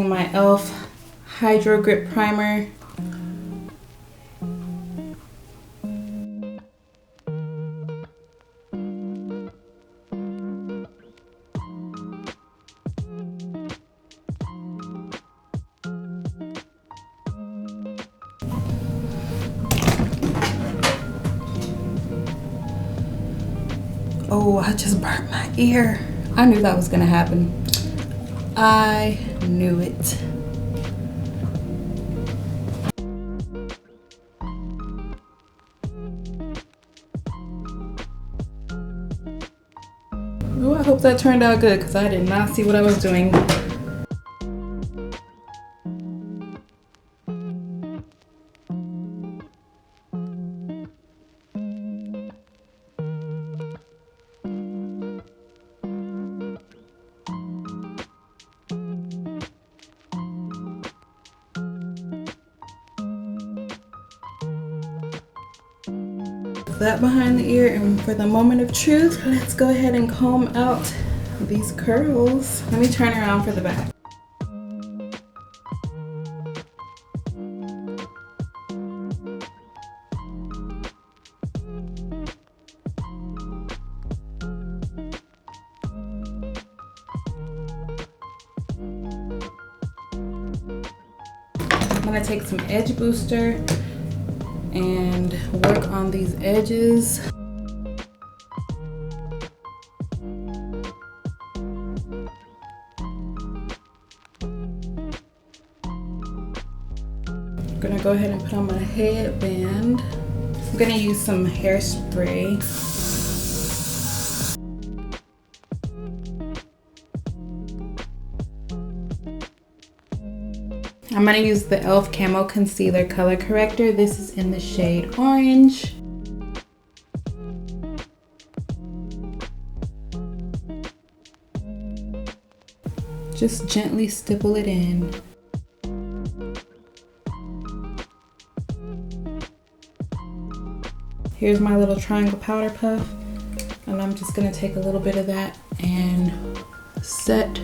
My e.l.f. Hydro Grip Primer. Oh, I just burnt my ear. I knew that was gonna happen. I knew it. Oh, I hope that turned out good because I did not see what I was doing. That behind the ear, and for the moment of truth, let's go ahead and comb out these curls. Let me turn around for the back. I'm gonna take some edge booster and work on these edges. I'm gonna go ahead and put on my headband. I'm gonna use some hairspray. I'm gonna use the e.l.f. Camo Concealer Color Corrector. This is in the shade Orange. Just gently stipple it in. Here's my little triangle powder puff, and I'm just gonna take a little bit of that and set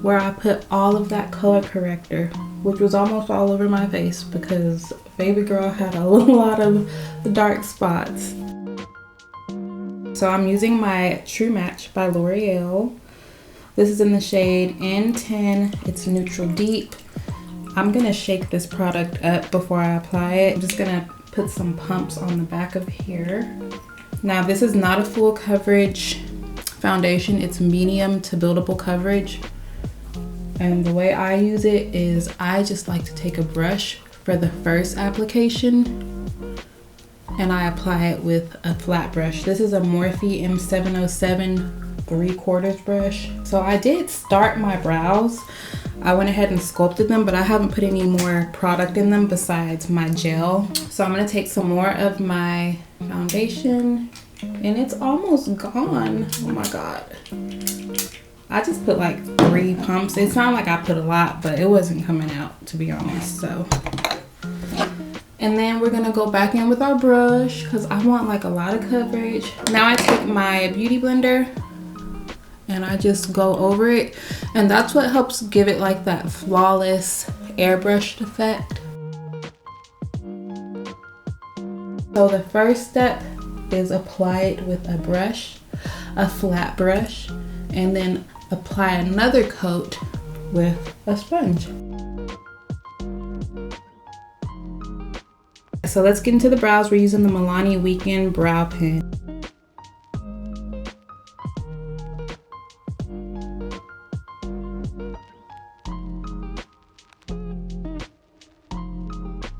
where I put all of that color corrector, which was almost all over my face because baby girl had a lot of dark spots. So I'm using my True Match by L'Oreal. This is in the shade N10. It's neutral deep. I'm gonna shake this product up before I apply it. I'm just gonna put some pumps on the back of here. Now this is not a full coverage foundation. It's medium to buildable coverage. And the way I use it is I just like to take a brush for the first application and I apply it with a flat brush. This is a Morphe M707 3/4 brush. So I did start my brows. I went ahead and sculpted them, but I haven't put any more product in them besides my gel. So I'm gonna take some more of my foundation and it's almost gone. Oh my God. I just put like 3 pumps. It sounded like I put a lot, but it wasn't coming out, to be honest. So, and then we're gonna go back in with our brush because I want like a lot of coverage. Now I take my beauty blender and I just go over it, and that's what helps give it like that flawless airbrushed effect. So the first step is apply it with a brush, a flat brush, and then apply another coat with a sponge. So let's get into the brows. We're using the Milani Weekend Brow Pen.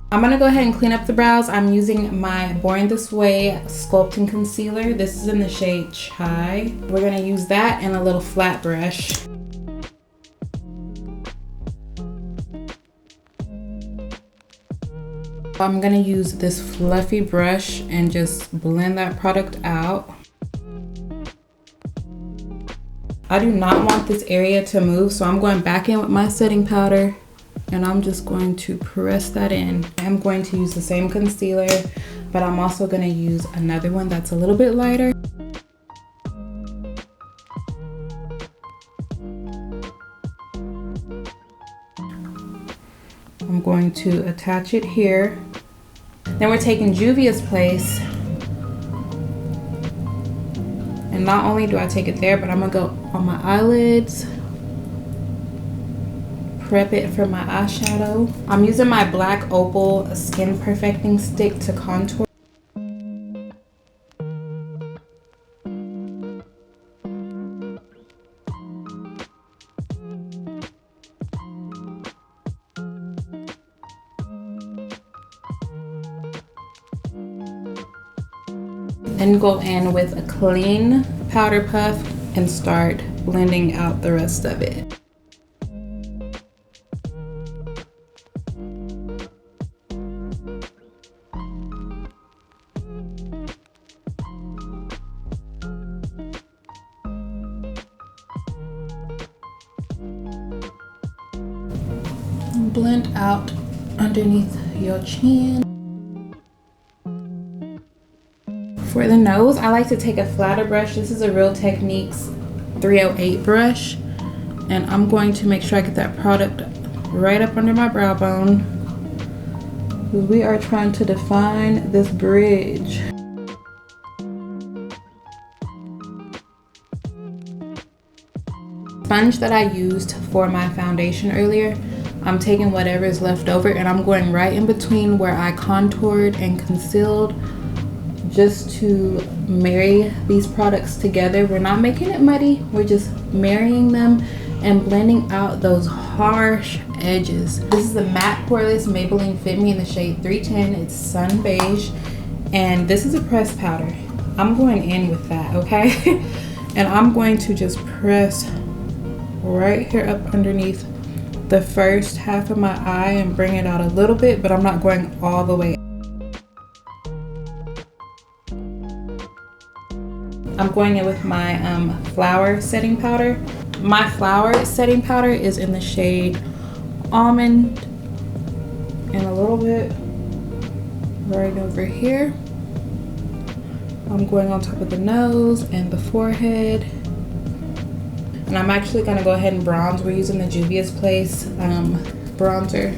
I'm gonna go ahead and clean up the brows. I'm using my Born This Way Sculpting Concealer. This is in the shade Chai. We're gonna use that and a little flat brush. I'm gonna use this fluffy brush and just blend that product out. I do not want this area to move, so I'm going back in with my setting powder and I'm just going to press that in. I'm going to use the same concealer, but I'm also gonna use another one that's a little bit lighter. I'm going to attach it here. Then we're taking Juvia's Place. And not only do I take it there, but I'm gonna go on my eyelids. Prep it for my eyeshadow. I'm using my black opal skin perfecting stick to contour. Then go in with a clean powder puff and start blending out the rest of it. Blend out underneath your chin. For the nose, I like to take a flatter brush. This is a Real Techniques 308 brush. And I'm going to make sure I get that product right up under my brow bone. We are trying to define this bridge. Sponge that I used for my foundation earlier, I'm taking whatever is left over and I'm going right in between where I contoured and concealed, just to marry these products together. We're not making it muddy, we're just marrying them and blending out those harsh edges. This is the matte poreless Maybelline Fit Me in the shade 310. It's sun beige, and this is a pressed powder. I'm going in with that, okay? And I'm going to just press right here up underneath the first half of my eye and bring it out a little bit, but I'm not going all the way. I'm going in with my flower setting powder. My flower setting powder is in the shade Almond, and a little bit right over here. I'm going on top of the nose and the forehead. And I'm actually gonna go ahead and bronze. We're using the Juvia's Place bronzer.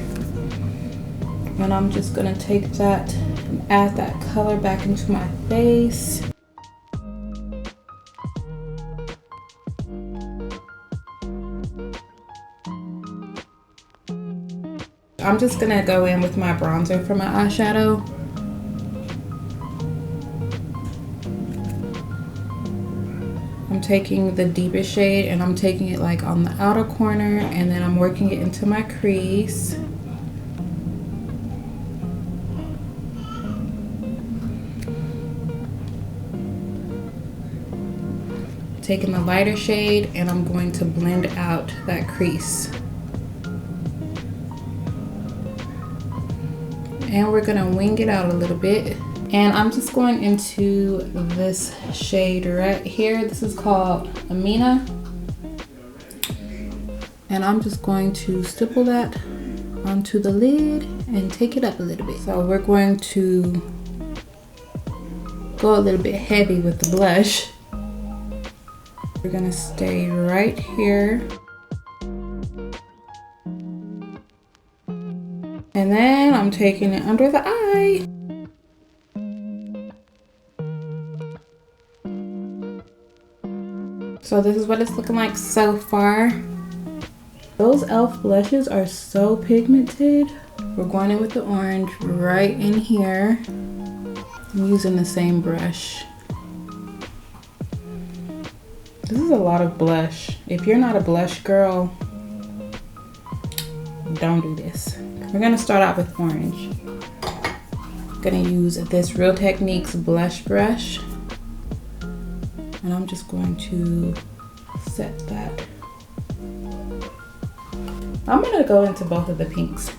And I'm just gonna take that and add that color back into my face. I'm just gonna go in with my bronzer for my eyeshadow. I'm taking the deepest shade and I'm taking it like on the outer corner, and then I'm working it into my crease. Taking the lighter shade and I'm going to blend out that crease. And we're gonna wing it out a little bit. And I'm just going into this shade right here. This is called Amina. And I'm just going to stipple that onto the lid and take it up a little bit. So we're going to go a little bit heavy with the blush. We're gonna stay right here. And then I'm taking it under the eye. So this is what it's looking like so far. Those e.l.f. blushes are so pigmented. We're going in with the orange right in here. I'm using the same brush. This is a lot of blush. If you're not a blush girl, don't do this. We're gonna start out with orange. I'm gonna use this Real Techniques blush brush. And I'm just going to set that. I'm gonna go into both of the pinks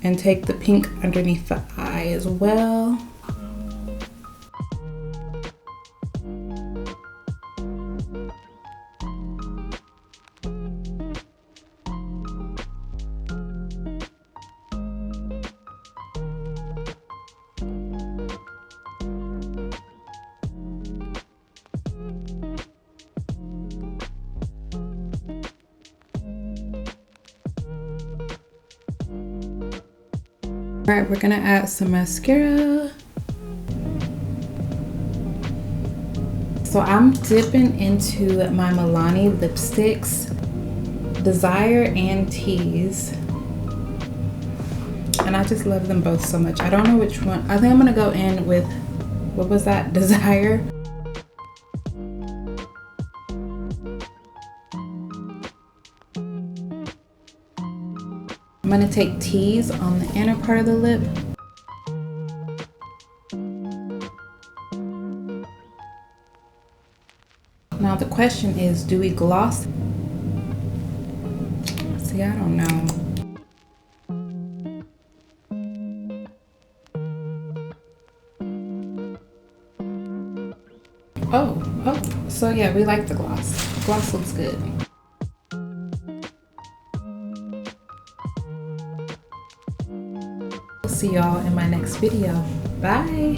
and take the pink underneath the eye as well. All right, we're gonna add some mascara. So I'm dipping into my Milani lipsticks, Desire and Tease. And I just love them both so much. I don't know which one. I think I'm gonna go in with, what was that? Desire. I'm gonna take Tease on the inner part of the lip. Now the question is, do we gloss? See, I don't know. Oh, so yeah, we like the gloss. The gloss looks good. See y'all in my next video. Bye.